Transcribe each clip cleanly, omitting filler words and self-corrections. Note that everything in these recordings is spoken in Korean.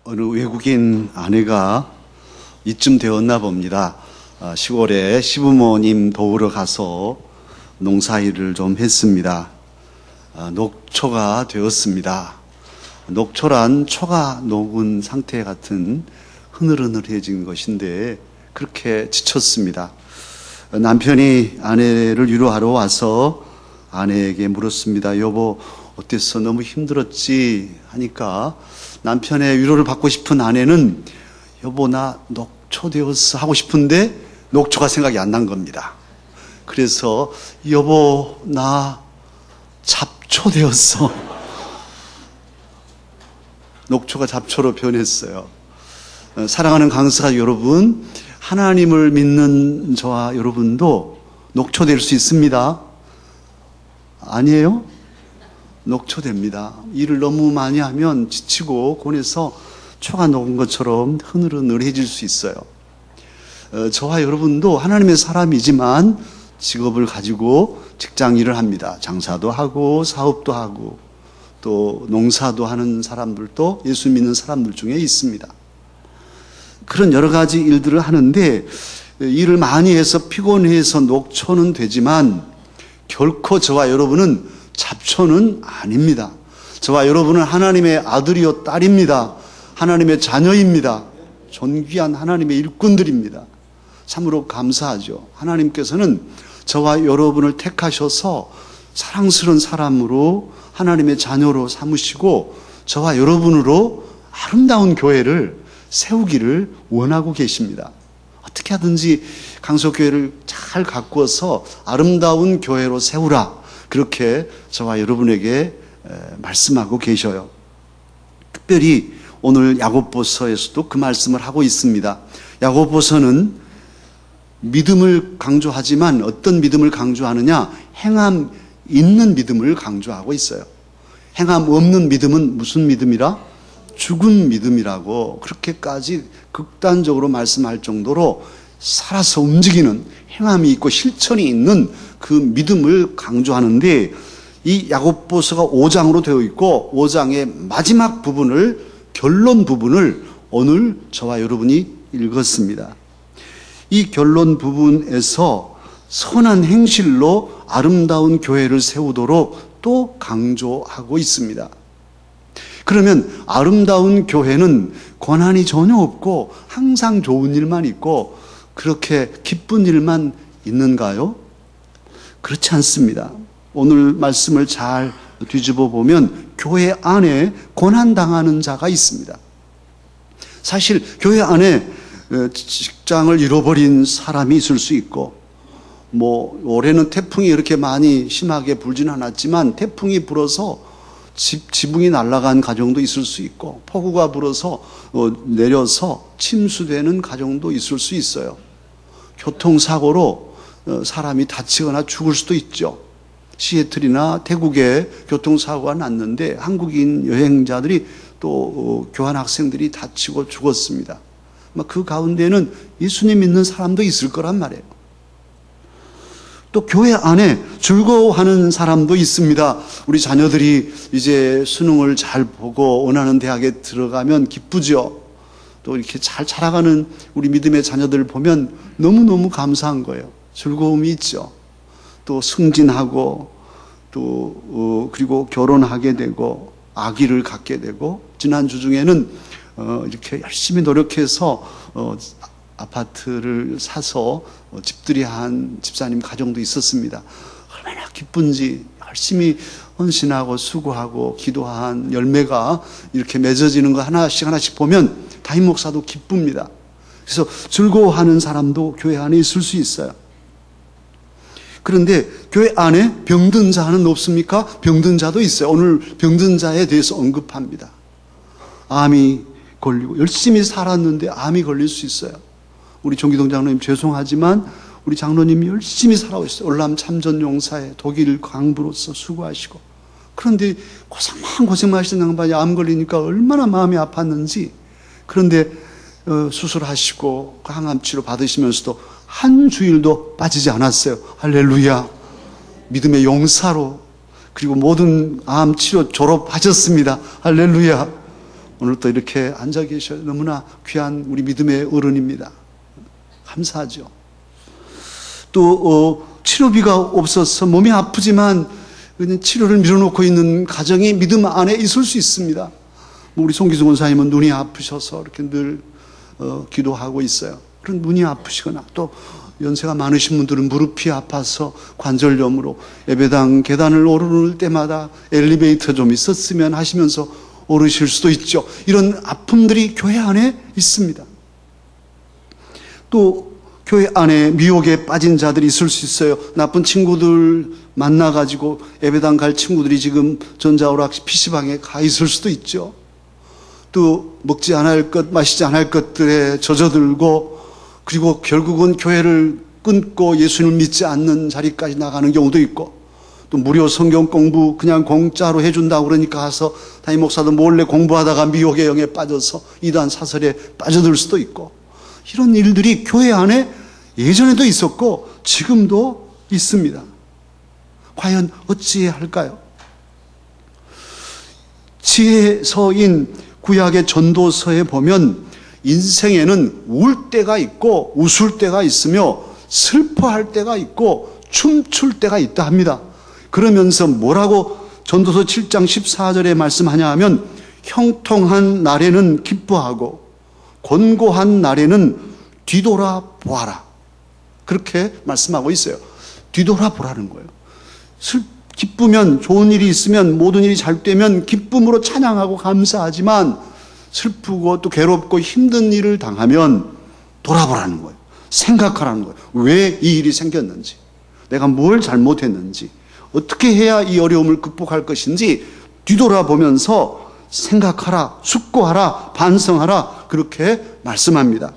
어느 외국인 아내가 이쯤 되었나 봅니다. 시골에 시부모님 도우러 가서 농사일을 좀 했습니다. 녹초가 되었습니다. 녹초란 초가 녹은 상태 같은 흐느흐느해진 것인데 그렇게 지쳤습니다. 남편이 아내를 위로하러 와서 아내에게 물었습니다. 여보, 어땠어? 너무 힘들었지? 하니까 남편의 위로를 받고 싶은 아내는 여보, 나 녹초 되었어 하고 싶은데 녹초가 생각이 안 난 겁니다. 그래서 여보, 나 잡초 되었어. 녹초가 잡초로 변했어요. 사랑하는 강사 여러분, 하나님을 믿는 저와 여러분도 녹초 될 수 있습니다. 아니에요? 녹초 됩니다. 일을 너무 많이 하면 지치고 곤해서 초가 녹은 것처럼 흐느흐느해질 수 있어요. 저와 여러분도 하나님의 사람이지만 직업을 가지고 직장 일을 합니다. 장사도 하고 사업도 하고 또 농사도 하는 사람들도 예수 믿는 사람들 중에 있습니다. 그런 여러 가지 일들을 하는데 일을 많이 해서 피곤해서 녹초는 되지만 결코 저와 여러분은 잡초는 아닙니다. 저와 여러분은 하나님의 아들이요 딸입니다. 하나님의 자녀입니다. 존귀한 하나님의 일꾼들입니다. 참으로 감사하죠. 하나님께서는 저와 여러분을 택하셔서 사랑스러운 사람으로 하나님의 자녀로 삼으시고 저와 여러분으로 아름다운 교회를 세우기를 원하고 계십니다. 어떻게 하든지 강석교회를 잘 가꾸어서 아름다운 교회로 세우라. 그렇게 저와 여러분에게 말씀하고 계셔요. 특별히 오늘 야고보서에서도 그 말씀을 하고 있습니다. 야고보서는 믿음을 강조하지만 어떤 믿음을 강조하느냐? 행함 있는 믿음을 강조하고 있어요. 행함 없는 믿음은 무슨 믿음이라? 죽은 믿음이라고 그렇게까지 극단적으로 말씀할 정도로 살아서 움직이는 행함이 있고 실천이 있는 그 믿음을 강조하는데 이 야고보서가 5장으로 되어 있고 5장의 마지막 부분을 결론 부분을 오늘 저와 여러분이 읽었습니다. 이 결론 부분에서 선한 행실로 아름다운 교회를 세우도록 또 강조하고 있습니다. 그러면 아름다운 교회는 고난이 전혀 없고 항상 좋은 일만 있고 그렇게 기쁜 일만 있는가요? 그렇지 않습니다. 오늘 말씀을 잘 뒤집어 보면 교회 안에 고난당하는 자가 있습니다. 사실 교회 안에 직장을 잃어버린 사람이 있을 수 있고 올해는 태풍이 이렇게 많이 심하게 불지는 않았지만 태풍이 불어서 지붕이 날아간 가정도 있을 수 있고 폭우가 불어서 내려서 침수되는 가정도 있을 수 있어요. 교통사고로 사람이 다치거나 죽을 수도 있죠. 시애틀이나 태국에 교통사고가 났는데 한국인 여행자들이 또 교환학생들이 다치고 죽었습니다. 그 가운데는 예수님 믿는 사람도 있을 거란 말이에요. 또 교회 안에 즐거워하는 사람도 있습니다. 우리 자녀들이 이제 수능을 잘 보고 원하는 대학에 들어가면 기쁘죠. 또 이렇게 잘 자라가는 우리 믿음의 자녀들을 보면 너무너무 감사한 거예요. 즐거움이 있죠. 또 승진하고 또 그리고 결혼하게 되고 아기를 갖게 되고 지난주 중에는 이렇게 열심히 노력해서 아파트를 사서 집들이 한 집사님 가정도 있었습니다. 얼마나 기쁜지 열심히 헌신하고 수고하고 기도한 열매가 이렇게 맺어지는 거 하나씩 하나씩 보면 담임 목사도 기쁩니다. 그래서 즐거워하는 사람도 교회 안에 있을 수 있어요. 그런데 교회 안에 병든 자는 없습니까? 병든 자도 있어요. 오늘 병든 자에 대해서 언급합니다. 암이 걸리고 열심히 살았는데 암이 걸릴 수 있어요. 우리 정기동 장로님 죄송하지만 우리 장로님이 열심히 살아오셨어요. 월남 참전용사에 독일 강부로서 수고하시고 그런데 고생만 하시는 양반이 암 걸리니까 얼마나 마음이 아팠는지 그런데 수술하시고 항암 치료 받으시면서도 한 주일도 빠지지 않았어요. 할렐루야. 믿음의 용사로 그리고 모든 암 치료 졸업하셨습니다. 할렐루야. 오늘 또 이렇게 앉아 계셔요. 너무나 귀한 우리 믿음의 어른입니다. 감사하죠. 또 치료비가 없어서 몸이 아프지만 그냥 치료를 밀어놓고 있는 가정이 믿음 안에 있을 수 있습니다. 우리 송기수 권사님은 눈이 아프셔서 이렇게 늘 기도하고 있어요. 그런 눈이 아프시거나 또 연세가 많으신 분들은 무릎이 아파서 관절염으로 예배당 계단을 오르는 때마다 엘리베이터 좀 있었으면 하시면서 오르실 수도 있죠. 이런 아픔들이 교회 안에 있습니다. 또 교회 안에 미혹에 빠진 자들이 있을 수 있어요. 나쁜 친구들 만나가지고 예배당 갈 친구들이 지금 전자오락 PC방에 가 있을 수도 있죠. 또 먹지 않을 것, 마시지 않을 것들에 젖어들고 그리고 결국은 교회를 끊고 예수님을 믿지 않는 자리까지 나가는 경우도 있고 또 무료 성경 공부 그냥 공짜로 해준다고 그러니까 가서 담임 목사도 몰래 공부하다가 미혹의 영에 빠져서 이단 사설에 빠져들 수도 있고 이런 일들이 교회 안에 예전에도 있었고 지금도 있습니다. 과연 어찌해야 할까요? 지혜서인 구약의 전도서에 보면 인생에는 울 때가 있고 웃을 때가 있으며 슬퍼할 때가 있고 춤출 때가 있다 합니다. 그러면서 뭐라고 전도서 7장 14절에 말씀하냐 하면 형통한 날에는 기뻐하고 곤고한 날에는 뒤돌아보아라. 그렇게 말씀하고 있어요. 뒤돌아보라는 거예요. 기쁘면 좋은 일이 있으면 모든 일이 잘 되면 기쁨으로 찬양하고 감사하지만 슬프고 또 괴롭고 힘든 일을 당하면 돌아보라는 거예요. 생각하라는 거예요. 왜 이 일이 생겼는지, 내가 뭘 잘못했는지, 어떻게 해야 이 어려움을 극복할 것인지 뒤돌아보면서 생각하라, 숙고하라, 반성하라 그렇게 말씀합니다.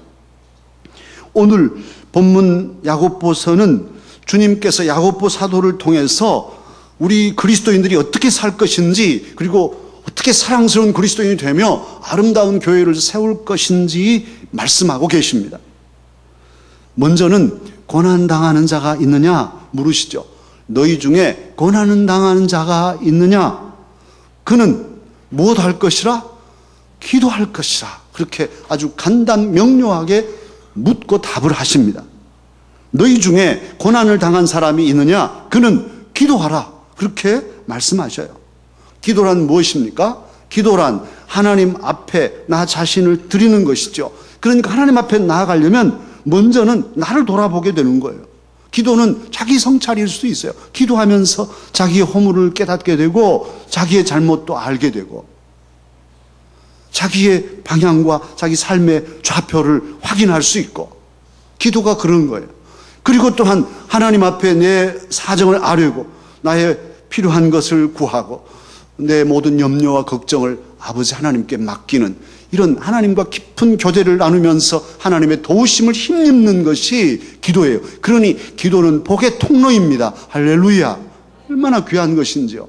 오늘 본문 야고보서는 주님께서 야고보 사도를 통해서 우리 그리스도인들이 어떻게 살 것인지 그리고 어떻게 사랑스러운 그리스도인이 되며 아름다운 교회를 세울 것인지 말씀하고 계십니다. 먼저는 고난당하는 자가 있느냐 물으시죠. 너희 중에 고난당하는 자가 있느냐? 그는 무엇할 것이라? 기도할 것이라. 그렇게 아주 간단 명료하게 묻고 답을 하십니다. 너희 중에 고난을 당한 사람이 있느냐? 그는 기도하라. 그렇게 말씀하셔요. 기도란 무엇입니까? 기도란 하나님 앞에 나 자신을 드리는 것이죠. 그러니까 하나님 앞에 나아가려면 먼저는 나를 돌아보게 되는 거예요. 기도는 자기 성찰일 수도 있어요. 기도하면서 자기의 허물을 깨닫게 되고 자기의 잘못도 알게 되고 자기의 방향과 자기 삶의 좌표를 확인할 수 있고 기도가 그런 거예요. 그리고 또한 하나님 앞에 내 사정을 아뢰고 나의 필요한 것을 구하고 내 모든 염려와 걱정을 아버지 하나님께 맡기는 이런 하나님과 깊은 교제를 나누면서 하나님의 도우심을 힘입는 것이 기도예요. 그러니 기도는 복의 통로입니다. 할렐루야. 얼마나 귀한 것인지요.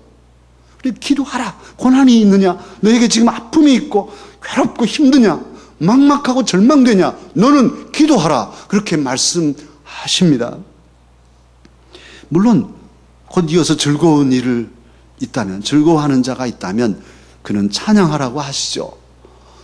기도하라. 고난이 있느냐? 너에게 지금 아픔이 있고 괴롭고 힘드냐? 막막하고 절망되냐? 너는 기도하라. 그렇게 말씀하십니다. 물론 곧 이어서 즐거운 일을 있다면, 즐거워하는 자가 있다면 그는 찬양하라고 하시죠.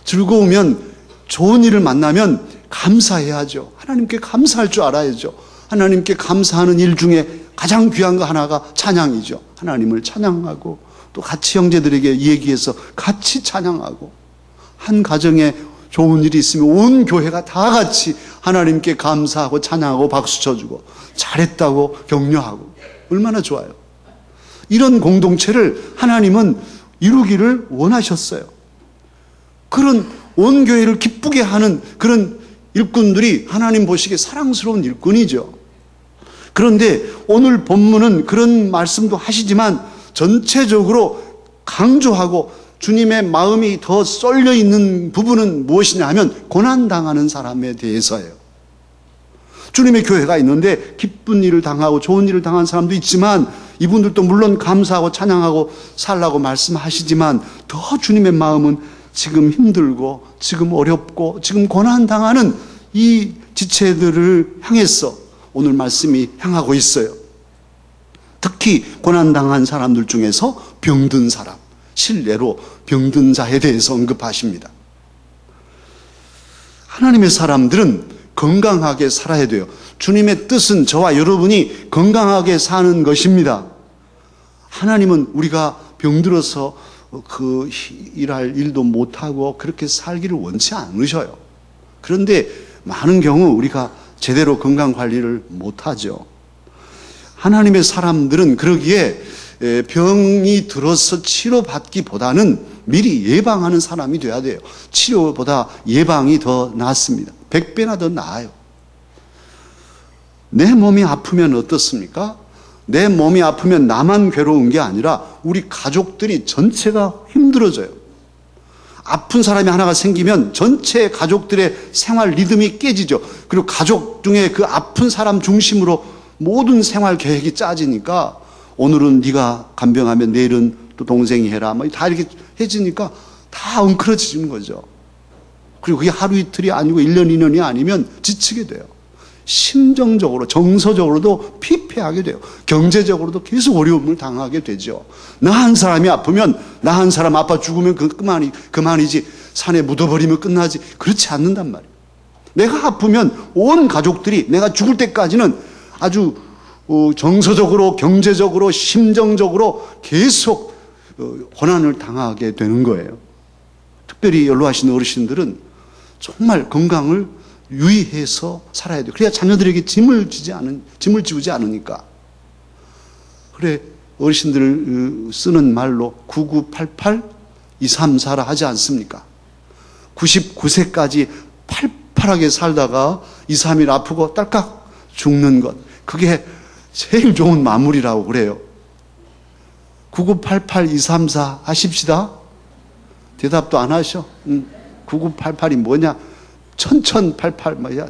즐거우면, 좋은 일을 만나면 감사해야죠. 하나님께 감사할 줄 알아야죠. 하나님께 감사하는 일 중에 가장 귀한 거 하나가 찬양이죠. 하나님을 찬양하고 또 같이 형제들에게 얘기해서 같이 찬양하고 한 가정에 좋은 일이 있으면 온 교회가 다 같이 하나님께 감사하고 찬양하고 박수 쳐주고 잘했다고 격려하고 얼마나 좋아요. 이런 공동체를 하나님은 이루기를 원하셨어요. 그런 온 교회를 기쁘게 하는 그런 일꾼들이 하나님 보시기에 사랑스러운 일꾼이죠. 그런데 오늘 본문은 그런 말씀도 하시지만 전체적으로 강조하고 주님의 마음이 더 쏠려 있는 부분은 무엇이냐 하면 고난당하는 사람에 대해서예요. 주님의 교회가 있는데 기쁜 일을 당하고 좋은 일을 당한 사람도 있지만 이분들도 물론 감사하고 찬양하고 살라고 말씀하시지만 더 주님의 마음은 지금 힘들고 지금 어렵고 지금 고난당하는 이 지체들을 향해서 오늘 말씀이 향하고 있어요. 특히 고난당한 사람들 중에서 병든 사람, 실례로 병든 자에 대해서 언급하십니다. 하나님의 사람들은 건강하게 살아야 돼요. 주님의 뜻은 저와 여러분이 건강하게 사는 것입니다. 하나님은 우리가 병들어서 일할 일도 못하고 그렇게 살기를 원치 않으셔요. 그런데 많은 경우 우리가 제대로 건강 관리를 못하죠. 하나님의 사람들은 그러기에 병이 들어서 치료받기보다는 미리 예방하는 사람이 돼야 돼요. 치료보다 예방이 더 낫습니다. 100배나 더 나아요. 내 몸이 아프면 어떻습니까? 내 몸이 아프면 나만 괴로운 게 아니라 우리 가족들이 전체가 힘들어져요. 아픈 사람이 하나가 생기면 전체 가족들의 생활 리듬이 깨지죠. 그리고 가족 중에 그 아픈 사람 중심으로 모든 생활 계획이 짜지니까 오늘은 네가 간병하면 내일은 또 동생이 해라. 뭐 다 이렇게 해지니까 다 엉클어지는 거죠. 그리고 그게 하루 이틀이 아니고 1년, 2년이 아니면 지치게 돼요. 심정적으로, 정서적으로도 피폐하게 돼요. 경제적으로도 계속 어려움을 당하게 되죠. 나 한 사람이 아프면, 나 한 사람 아파 죽으면 그만이지. 산에 묻어버리면 끝나지. 그렇지 않는단 말이에요. 내가 아프면 온 가족들이 내가 죽을 때까지는 아주 정서적으로, 경제적으로, 심정적으로 계속 고난을 당하게 되는 거예요. 특별히 연로하신 어르신들은 정말 건강을 유의해서 살아야 돼요. 그래야 자녀들에게 짐을 지우지 않으니까. 그래, 어르신들 쓰는 말로 9988, 234라 하지 않습니까? 99세까지 팔팔하게 살다가 2, 3일 아프고 딸깍 죽는 것. 그게 제일 좋은 마무리라고 그래요. 9988, 234 하십시다. 대답도 안 하셔. 9988이 뭐냐? 1088 뭐야?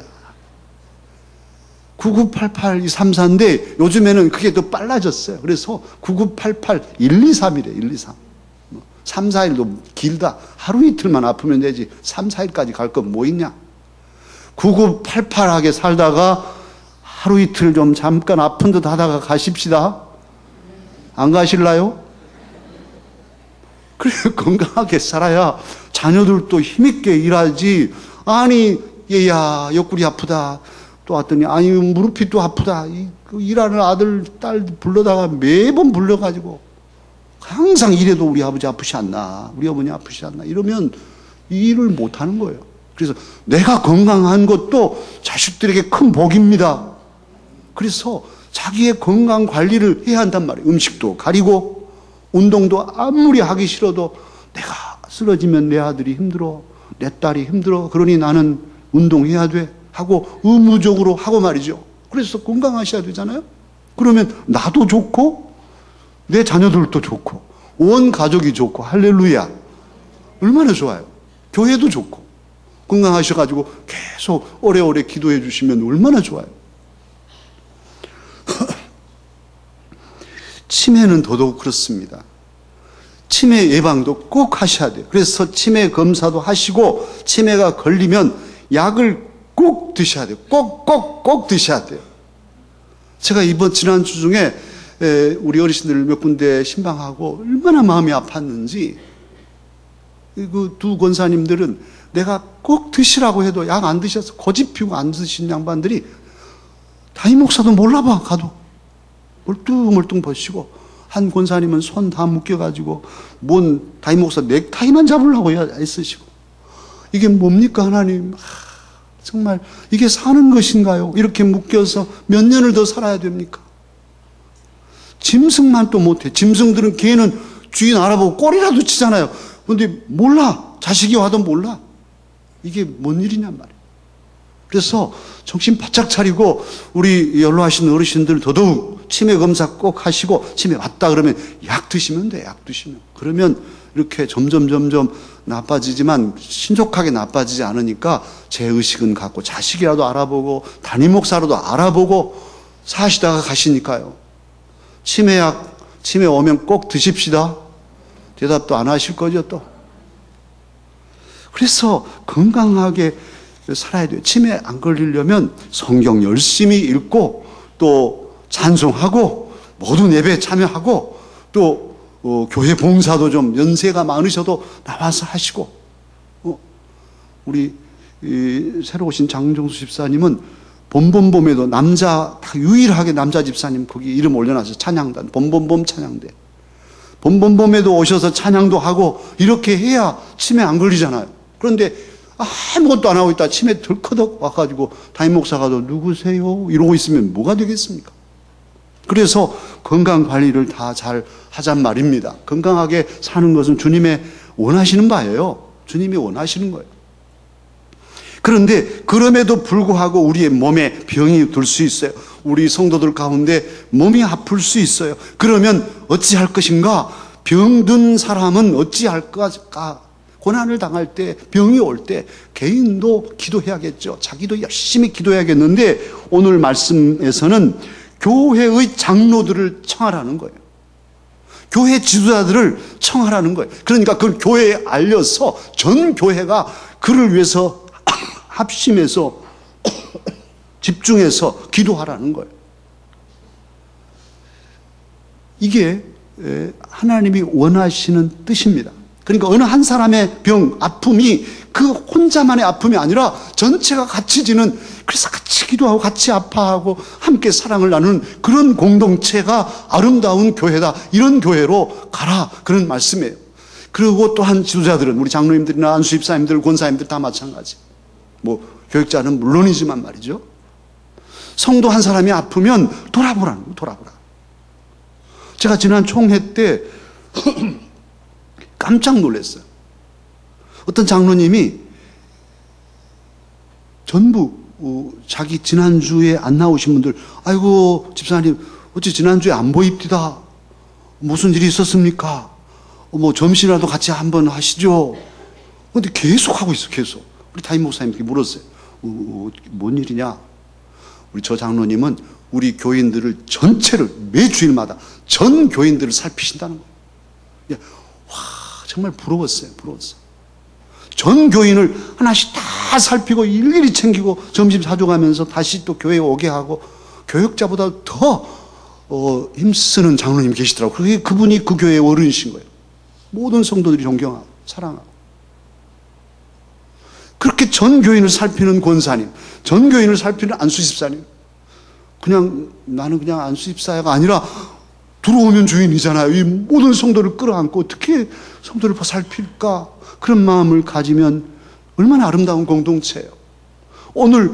9988, 234인데 요즘에는 그게 더 빨라졌어요. 그래서 9988, 123이래, 123. 3, 4일도 길다. 하루 이틀만 아프면 되지. 3, 4일까지 갈 건 뭐 있냐? 9988하게 살다가 하루 이틀 좀 잠깐 아픈 듯 하다가 가십시다. 안 가실라요? 그래, 건강하게 살아야 자녀들도 힘있게 일하지. 아니, 얘야, 옆구리 아프다. 또 왔더니, 아니, 무릎이 또 아프다. 일하는 아들, 딸 불러다가 매번 불러가지고, 항상 이래도 우리 아버지 아프지 않나. 우리 어머니 아프지 않나. 이러면 일을 못하는 거예요. 그래서 내가 건강한 것도 자식들에게 큰 복입니다. 그래서 자기의 건강 관리를 해야 한단 말이에요. 음식도 가리고, 운동도 아무리 하기 싫어도 내가 쓰러지면 내 아들이 힘들어. 내 딸이 힘들어. 그러니 나는 운동해야 돼. 하고 의무적으로 하고 말이죠. 그래서 건강하셔야 되잖아요. 그러면 나도 좋고 내 자녀들도 좋고 온 가족이 좋고 할렐루야. 얼마나 좋아요. 교회도 좋고 건강하셔가지고 계속 오래오래 기도해 주시면 얼마나 좋아요. 치매는 더더욱 그렇습니다. 치매 예방도 꼭 하셔야 돼요. 그래서 치매 검사도 하시고 치매가 걸리면 약을 꼭 드셔야 돼요. 꼭 드셔야 돼요. 제가 지난주 중에 우리 어르신들 몇 군데 신방하고 얼마나 마음이 아팠는지 그 두 권사님들은 내가 꼭 드시라고 해도 약 안 드셔서 고집 피우고 안 드신 양반들이 담임 목사도 몰라봐 가도 멀뚱멀뚱 보시고 한 권사님은 손 다 묶여가지고 뭔 담임 목사 넥타이만 잡으려고 애쓰시고 이게 뭡니까 하나님 정말 이게 사는 것인가요? 이렇게 묶여서 몇 년을 더 살아야 됩니까? 짐승만 또 못해. 짐승들은 걔는 주인 알아보고 꼬리라도 치잖아요. 그런데 몰라. 자식이 와도 몰라. 이게 뭔 일이냔 말이에요. 그래서 정신 바짝 차리고 우리 연로하신 어르신들 더더욱 치매 검사 꼭 하시고 치매 왔다 그러면 약 드시면 돼. 약 드시면. 그러면 이렇게 점점 나빠지지만 신속하게 나빠지지 않으니까 죄의식은 갖고 자식이라도 알아보고 담임 목사라도 알아보고 사시다가 가시니까요. 치매 오면 꼭 드십시다. 대답도 안 하실 거죠 또. 그래서 건강하게 살아야 돼요. 치매 안 걸리려면 성경 열심히 읽고 또 찬송하고 모든 예배에 참여하고 또 교회 봉사도 좀 연세가 많으셔도 나와서 하시고, 우리 새로 오신 장정수 집사님은 봄봄봄에도 다 유일하게 남자 집사님 거기 이름 올려놨어요. 찬양단, 봄봄봄 찬양대. 봄봄봄에도 오셔서 찬양도 하고 이렇게 해야 치매 안 걸리잖아요. 그런데 아무것도 안 하고 있다 치매 덜커덕 와가지고 담임 목사가 누구세요? 이러고 있으면 뭐가 되겠습니까? 그래서 건강관리를 다 잘 하잔 말입니다. 건강하게 사는 것은 주님의 원하시는 바예요. 주님이 원하시는 거예요. 그런데 그럼에도 불구하고 우리의 몸에 병이 들 수 있어요. 우리 성도들 가운데 몸이 아플 수 있어요. 그러면 어찌할 것인가? 병든 사람은 어찌할까? 고난을 당할 때, 병이 올 때 개인도 기도해야겠죠. 자기도 열심히 기도해야겠는데 오늘 말씀에서는 교회의 장로들을 청하라는 거예요. 교회 지도자들을 청하라는 거예요. 그러니까 그걸 교회에 알려서 전 교회가 그를 위해서 합심해서 집중해서 기도하라는 거예요. 이게 하나님이 원하시는 뜻입니다. 그러니까 어느 한 사람의 병, 아픔이 그 혼자만의 아픔이 아니라 전체가 같이 지는, 그래서 같이 기도하고 같이 아파하고 함께 사랑을 나누는 그런 공동체가 아름다운 교회다. 이런 교회로 가라. 그런 말씀이에요. 그리고 또한 지도자들은 우리 장로님들이나 안수집사님들, 권사님들 다 마찬가지. 교육자는 물론이지만 말이죠. 성도 한 사람이 아프면 돌아보라는 거예요. 돌아보라. 제가 지난 총회 때 깜짝 놀랐어요. 어떤 장로님이 전부 자기 지난주에 안 나오신 분들, 아이고 집사님 어찌 지난주에 안 보입디다. 무슨 일이 있었습니까? 점심이라도 같이 한번 하시죠. 그런데 계속 하고 있어. 계속. 우리 담임 목사님께 물었어요. 뭔 일이냐? 우리 저 장로님은 우리 교인들을 전체를 매 주일마다 전 교인들을 살피신다는 거예요. 와, 정말 부러웠어요. 부러웠어요. 전 교인을 하나씩 다 살피고 일일이 챙기고 점심 사줘가면서 다시 또 교회에 오게 하고 교역자보다 더 힘쓰는 장로님 계시더라고요. 그분이 그 교회의 어른이신 거예요. 모든 성도들이 존경하고 사랑하고. 그렇게 전 교인을 살피는 권사님, 전 교인을 살피는 안수집사님. 나는 그냥 안수집사가 아니라 들어오면 주인이잖아요. 이 모든 성도를 끌어안고 어떻게 성도를 살필까? 그런 마음을 가지면 얼마나 아름다운 공동체예요. 오늘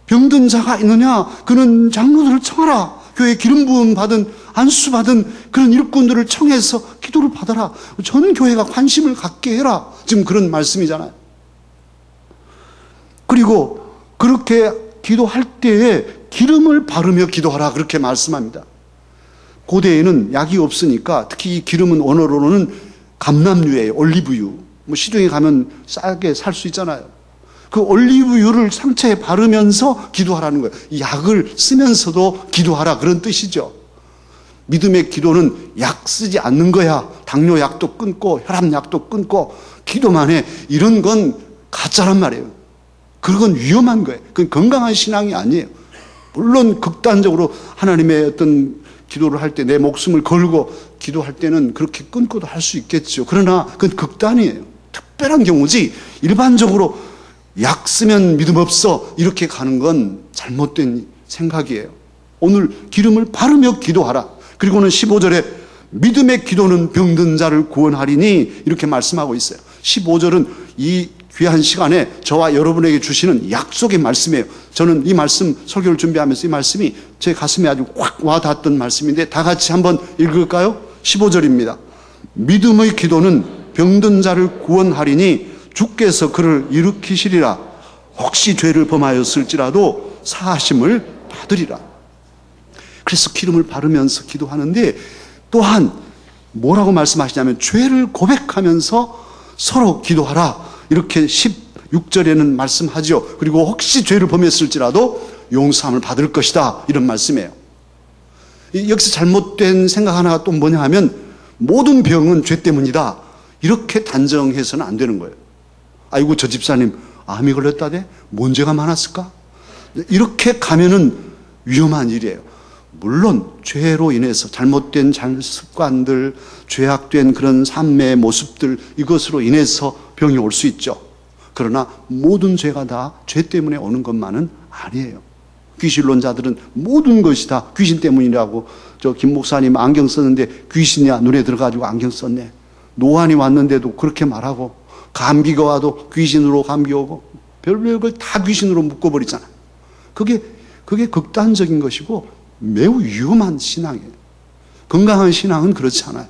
병든 자가 있느냐? 그는 장로들을 청하라. 교회 기름 부음 받은, 안수 받은 그런 일꾼들을 청해서 기도를 받아라. 전 교회가 관심을 갖게 해라. 지금 그런 말씀이잖아요. 그리고 그렇게 기도할 때에 기름을 바르며 기도하라. 그렇게 말씀합니다. 고대에는 약이 없으니까 특히 이 기름은 원어로는 감람유예요. 올리브유. 시중에 가면 싸게 살 수 있잖아요. 그 올리브유를 상처에 바르면서 기도하라는 거예요. 약을 쓰면서도 기도하라. 그런 뜻이죠. 믿음의 기도는 약 쓰지 않는 거야. 당뇨약도 끊고 혈압약도 끊고 기도만 해. 이런 건 가짜란 말이에요. 그건 위험한 거예요. 그건 건강한 신앙이 아니에요. 물론 극단적으로 하나님의 어떤 기도를 할 때 내 목숨을 걸고 기도할 때는 그렇게 끊고도 할 수 있겠죠. 그러나 그건 극단이에요. 특별한 경우지 일반적으로 약 쓰면 믿음 없어 이렇게 가는 건 잘못된 생각이에요. 오늘 기름을 바르며 기도하라. 그리고는 15절에 믿음의 기도는 병든 자를 구원하리니 이렇게 말씀하고 있어요. 15절은 이 귀한 시간에 저와 여러분에게 주시는 약속의 말씀이에요. 저는 이 말씀 설교를 준비하면서 이 말씀이 제 가슴에 아주 확 와닿았던 말씀인데 다 같이 한번 읽을까요? 15절입니다. 믿음의 기도는 병든 자를 구원하리니 주께서 그를 일으키시리라. 혹시 죄를 범하였을지라도 사하심을 받으리라. 그래서 기름을 바르면서 기도하는데 또한 뭐라고 말씀하시냐면 죄를 고백하면서 서로 기도하라. 이렇게 16절에는 말씀하죠. 그리고 혹시 죄를 범했을지라도 용서함을 받을 것이다. 이런 말씀이에요. 여기서 잘못된 생각 하나가 또 뭐냐 하면 모든 병은 죄 때문이다. 이렇게 단정해서는 안 되는 거예요. 아이고 저 집사님 암이 걸렸다대? 뭔 죄가 많았을까? 이렇게 가면은 위험한 일이에요. 물론 죄로 인해서 잘못된 습관들, 죄악된 그런 삶의 모습들, 이것으로 인해서 병이 올 수 있죠. 그러나 모든 죄가 다 죄 때문에 오는 것만은 아니에요. 귀신론자들은 모든 것이 다 귀신 때문이라고, 저 김 목사님 안경 썼는데 귀신이야 눈에 들어가지고 안경 썼네. 노안이 왔는데도 그렇게 말하고, 감기가 와도 귀신으로 감기 오고, 별별 다 귀신으로 묶어버리잖아. 그게 극단적인 것이고 매우 위험한 신앙이에요. 건강한 신앙은 그렇지 않아요.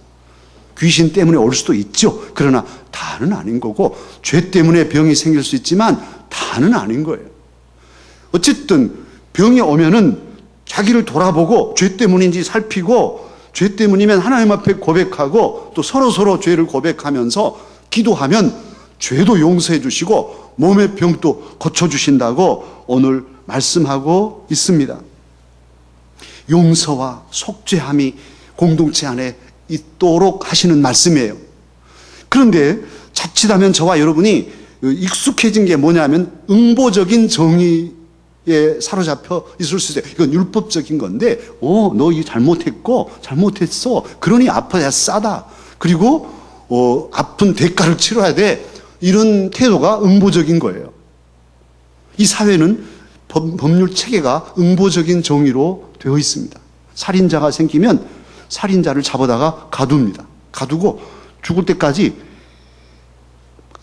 귀신 때문에 올 수도 있죠. 그러나 다는 아닌 거고, 죄 때문에 병이 생길 수 있지만 다는 아닌 거예요. 어쨌든 병이 오면은 자기를 돌아보고 죄 때문인지 살피고, 죄 때문이면 하나님 앞에 고백하고, 또 서로 죄를 고백하면서 기도하면 죄도 용서해 주시고 몸의 병도 고쳐주신다고 오늘 말씀하고 있습니다. 용서와 속죄함이 공동체 안에 있도록 하시는 말씀이에요. 그런데 자칫하면 저와 여러분이 익숙해진 게 뭐냐면 응보적인 정의에 사로잡혀 있을 수 있어요. 이건 율법적인 건데, 너 이거 잘못했어. 그러니 아파야 싸다. 그리고 아픈 대가를 치러야 돼. 이런 태도가 응보적인 거예요. 이 사회는 법률 체계가 응보적인 정의로 되어 있습니다. 살인자가 생기면 살인자를 잡아다가 가둡니다. 가두고 죽을 때까지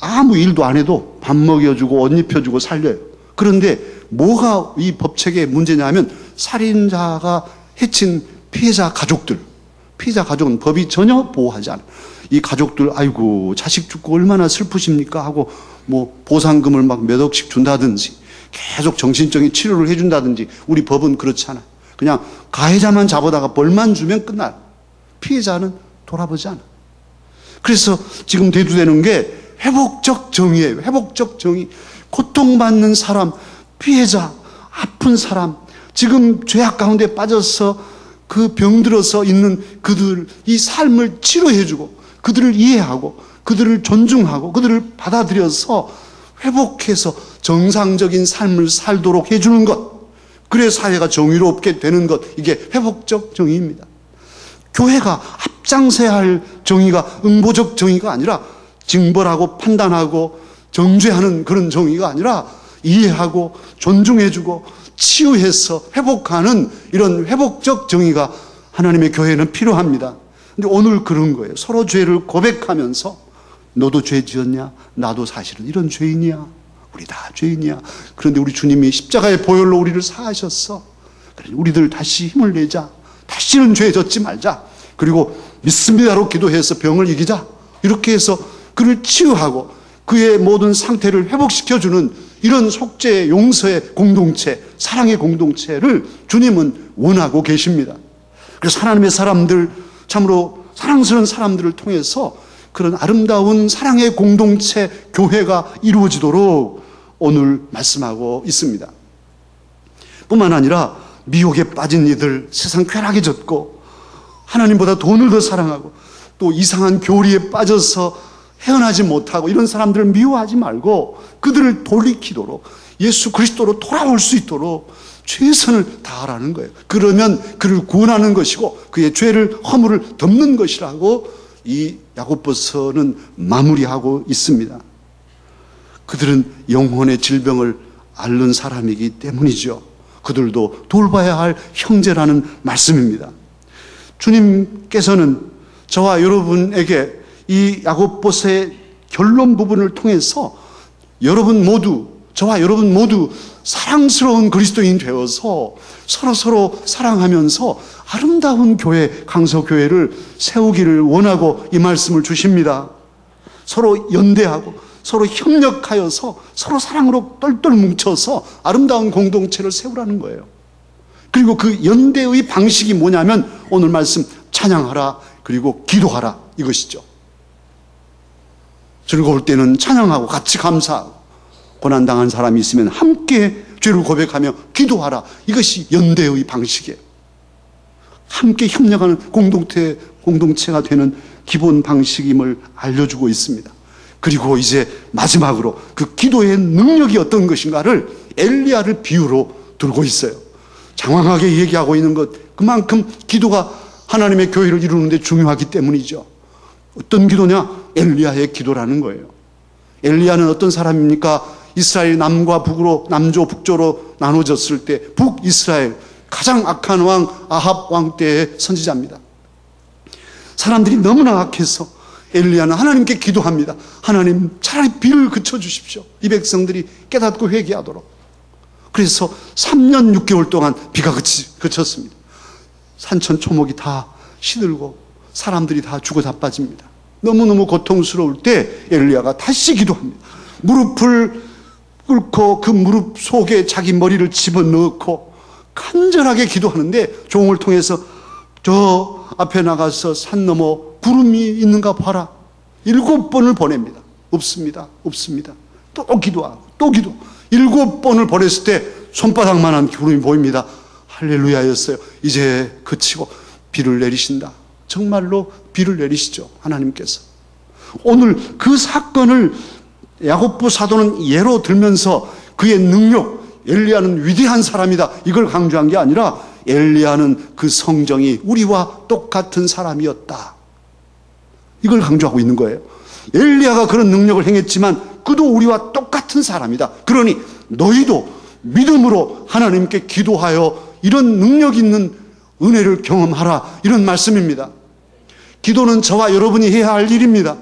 아무 일도 안 해도 밥 먹여주고 옷 입혀주고 살려요. 그런데 뭐가 이 법체계의 문제냐면, 살인자가 해친 피해자 가족은 법이 전혀 보호하지 않아요. 이 가족들, 아이고 자식 죽고 얼마나 슬프십니까 하고 뭐 보상금을 막 몇 억씩 준다든지 계속 정신적인 치료를 해준다든지, 우리 법은 그렇지 않아요. 그냥 가해자만 잡아다가 벌만 주면 끝나요. 피해자는 돌아보지 않아요. 그래서 지금 대두되는 게 회복적 정의예요. 회복적 정의. 고통받는 사람, 피해자, 아픈 사람, 지금 죄악 가운데 빠져서 그 병들어서 있는 그들, 이 삶을 치료해주고 그들을 이해하고 그들을 존중하고 그들을 받아들여서 회복해서 정상적인 삶을 살도록 해주는 것, 그래 사회가 정의롭게 되는 것, 이게 회복적 정의입니다. 교회가 앞장서야 할 정의가 응보적 정의가 아니라, 징벌하고 판단하고 정죄하는 그런 정의가 아니라, 이해하고 존중해주고 치유해서 회복하는 이런 회복적 정의가 하나님의 교회에는 필요합니다. 근데 오늘 그런 거예요. 서로 죄를 고백하면서, 너도 죄 지었냐? 나도 사실은 이런 죄인이야. 우리 다 죄인이야. 그런데 우리 주님이 십자가의 보혈로 우리를 사하셨어. 그래, 우리들 다시 힘을 내자. 다시는 죄 졌지 말자. 그리고 믿습니다로 기도해서 병을 이기자. 이렇게 해서 그를 치유하고 그의 모든 상태를 회복시켜주는 이런 속죄의, 용서의 공동체, 사랑의 공동체를 주님은 원하고 계십니다. 그래서 하나님의 사람들, 참으로 사랑스러운 사람들을 통해서 그런 아름다운 사랑의 공동체, 교회가 이루어지도록 오늘 말씀하고 있습니다. 뿐만 아니라 미혹에 빠진 이들, 세상 쾌락에 젖고 하나님보다 돈을 더 사랑하고 또 이상한 교리에 빠져서 헤어나지 못하고 이런 사람들을 미워하지 말고 그들을 돌이키도록, 예수 그리스도로 돌아올 수 있도록 최선을 다하라는 거예요. 그러면 그를 구원하는 것이고 그의 죄를, 허물을 덮는 것이라고 이 야고보서는 마무리하고 있습니다. 그들은 영혼의 질병을 앓는 사람이기 때문이죠. 그들도 돌봐야 할 형제라는 말씀입니다. 주님께서는 저와 여러분에게 이 야고보서의 결론 부분을 통해서 저와 여러분 모두 사랑스러운 그리스도인 되어서 서로 사랑하면서 아름다운 교회, 강서교회를 세우기를 원하고 이 말씀을 주십니다. 서로 연대하고 서로 협력하여서 서로 사랑으로 똘똘 뭉쳐서 아름다운 공동체를 세우라는 거예요. 그리고 그 연대의 방식이 뭐냐면 오늘 말씀 찬양하라, 그리고 기도하라, 이것이죠. 즐거울 때는 찬양하고 같이 감사하고, 고난당한 사람이 있으면 함께 죄를 고백하며 기도하라, 이것이 연대의 방식이에요. 함께 협력하는 공동체가 되는 기본 방식임을 알려주고 있습니다. 그리고 이제 마지막으로 그 기도의 능력이 어떤 것인가를 엘리야를 비유로 들고 있어요. 장황하게 얘기하고 있는 것 그만큼 기도가 하나님의 교회를 이루는 데 중요하기 때문이죠. 어떤 기도냐? 엘리야의 기도라는 거예요. 엘리야는 어떤 사람입니까? 이스라엘 남과 북으로, 남조 북조로 나눠졌을 때 북이스라엘 가장 악한 왕 아합 왕 때의 선지자입니다. 사람들이 너무나 악해서 엘리야는 하나님께 기도합니다. 하나님, 차라리 비를 그쳐주십시오. 이 백성들이 깨닫고 회개하도록. 그래서 3년 6개월 동안 비가 그쳤습니다. 산천 초목이 다 시들고 사람들이 다 죽어 자빠집니다. 너무너무 고통스러울 때 엘리야가 다시 기도합니다. 무릎을 꿇고 그 무릎 속에 자기 머리를 집어넣고 간절하게 기도하는데 종을 통해서 저 앞에 나가서 산 너머 구름이 있는가 봐라. 7번을 보냅니다. 없습니다. 없습니다. 또 기도하고 또 기도. 7번을 보냈을 때 손바닥만한 구름이 보입니다. 할렐루야였어요. 이제 그치고 비를 내리신다. 정말로 비를 내리시죠. 하나님께서. 오늘 그 사건을 야고보 사도는 예로 들면서 그의 능력, 엘리야는 위대한 사람이다. 이걸 강조한 게 아니라 엘리야는 그 성정이 우리와 똑같은 사람이었다. 이걸 강조하고 있는 거예요. 엘리야가 그런 능력을 행했지만 그도 우리와 똑같은 사람이다. 그러니 너희도 믿음으로 하나님께 기도하여 이런 능력 있는 은혜를 경험하라. 이런 말씀입니다. 기도는 저와 여러분이 해야 할 일입니다.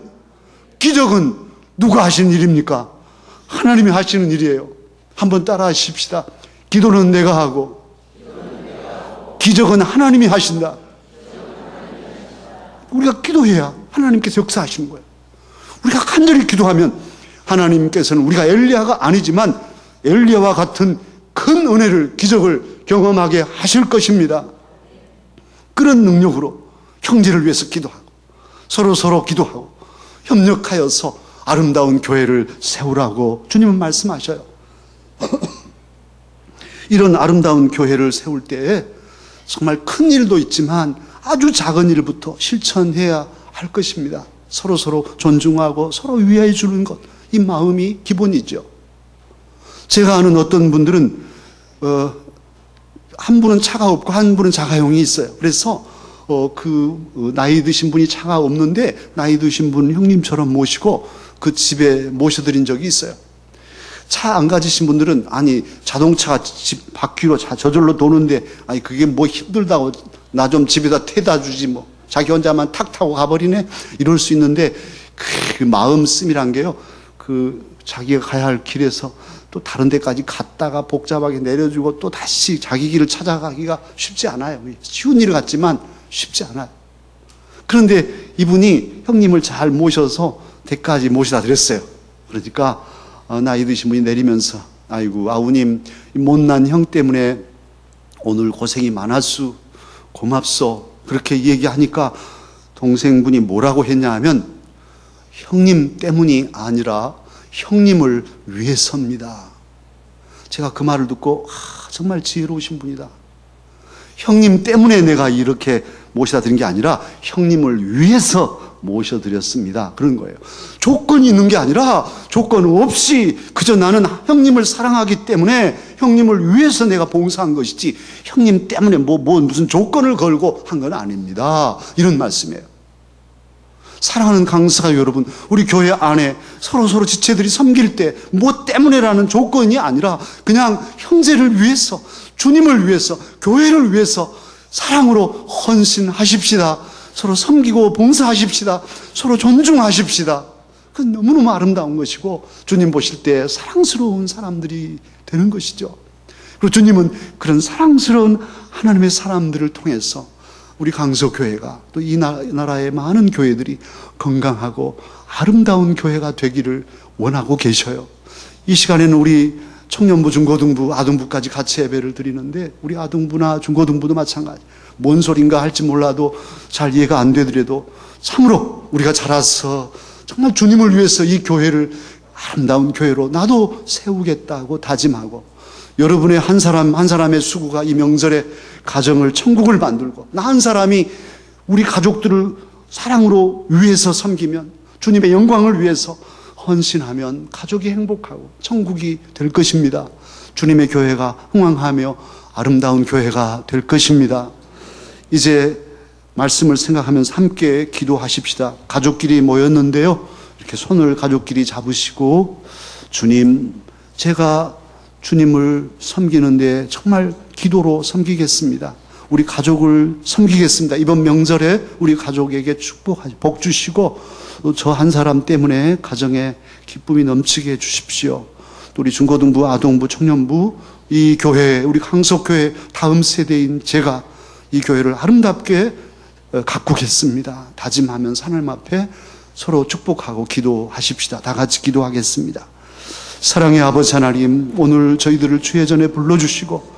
기적은 누가 하시는 일입니까? 하나님이 하시는 일이에요. 한번 따라 하십시다. 기도는 내가 하고 기적은 하나님이 하신다. 우리가 기도해야 하나님께서 역사하시는 거예요. 우리가 간절히 기도하면 하나님께서는 우리가 엘리야가 아니지만 엘리야와 같은 큰 은혜를, 기적을 경험하게 하실 것입니다. 그런 능력으로 형제를 위해서 기도하고 서로 기도하고 협력하여서 아름다운 교회를 세우라고 주님은 말씀하셔요. 이런 아름다운 교회를 세울 때에 정말 큰 일도 있지만 아주 작은 일부터 실천해야 할 것입니다. 서로 존중하고 서로 위하여 주는 것, 이 마음이 기본이죠. 제가 아는 어떤 분들은 한 분은 차가 없고 한 분은 자가용이 있어요. 그래서 나이 드신 분이 차가 없는데 나이 드신 분 형님처럼 모시고 그 집에 모셔드린 적이 있어요. 차 안 가지신 분들은 아니 자동차가 집 바퀴로 저절로 도는데 아니 그게 뭐 힘들다고 나 좀 집에다 태다 주지 뭐 자기 혼자만 탁 타고 가버리네 이럴 수 있는데 그 마음씀이란 게요. 그 자기가 가야 할 길에서 또 다른 데까지 갔다가 복잡하게 내려주고 또 다시 자기 길을 찾아가기가 쉽지 않아요. 쉬운 일 같지만 쉽지 않아요. 그런데 이분이 형님을 잘 모셔서 댁까지 모시다 드렸어요. 그러니까 나이 드신 분이 내리면서 아이고 아우님 못난 형 때문에 오늘 고생이 많았수 고맙소 그렇게 얘기하니까 동생분이 뭐라고 했냐 하면 형님 때문이 아니라 형님을 위해서입니다. 제가 그 말을 듣고 정말 지혜로우신 분이다. 형님 때문에 내가 이렇게 모시다 드린 게 아니라 형님을 위해서 모셔드렸습니다. 그런 거예요. 조건이 있는 게 아니라 조건 없이 그저 나는 형님을 사랑하기 때문에 형님을 위해서 내가 봉사한 것이지 형님 때문에 무슨 조건을 걸고 한 건 아닙니다. 이런 말씀이에요. 사랑하는 강사가 여러분, 우리 교회 안에 서로 지체들이 섬길 때 뭐 때문에라는 조건이 아니라 그냥 형제를 위해서, 주님을 위해서, 교회를 위해서 사랑으로 헌신하십시다. 서로 섬기고 봉사하십시다. 서로 존중하십시다. 그건 너무너무 아름다운 것이고 주님 보실 때 사랑스러운 사람들이 되는 것이죠. 그리고 주님은 그런 사랑스러운 하나님의 사람들을 통해서 우리 강서교회가 또 이 나라의 많은 교회들이 건강하고 아름다운 교회가 되기를 원하고 계셔요. 이 시간에는 우리 청년부, 중고등부, 아동부까지 같이 예배를 드리는데 우리 아동부나 중고등부도 마찬가지. 뭔 소린가 할지 몰라도 잘 이해가 안 되더라도 참으로 우리가 자라서 정말 주님을 위해서 이 교회를 아름다운 교회로 나도 세우겠다고 다짐하고 여러분의 한 사람 한 사람의 수고가 이 명절에 가정을 천국을 만들고 나 한 사람이 우리 가족들을 사랑으로 위해서 섬기면 주님의 영광을 위해서 헌신하면 가족이 행복하고 천국이 될 것입니다. 주님의 교회가 흥왕하며 아름다운 교회가 될 것입니다. 이제 말씀을 생각하면서 함께 기도하십시다. 가족끼리 모였는데요. 이렇게 손을 가족끼리 잡으시고, 주님, 제가 주님을 섬기는데 정말 기도로 섬기겠습니다. 우리 가족을 섬기겠습니다. 이번 명절에 우리 가족에게 복 주시고 저 한 사람 때문에 가정에 기쁨이 넘치게 해주십시오. 또 우리 중고등부, 아동부, 청년부, 이 교회, 우리 강석교회 다음 세대인 제가 이 교회를 아름답게 가꾸겠습니다. 다짐하면서 하나님 앞에 서로 축복하고 기도하십시다. 다 같이 기도하겠습니다. 사랑의 아버지 하나님, 오늘 저희들을 주의 전에 불러주시고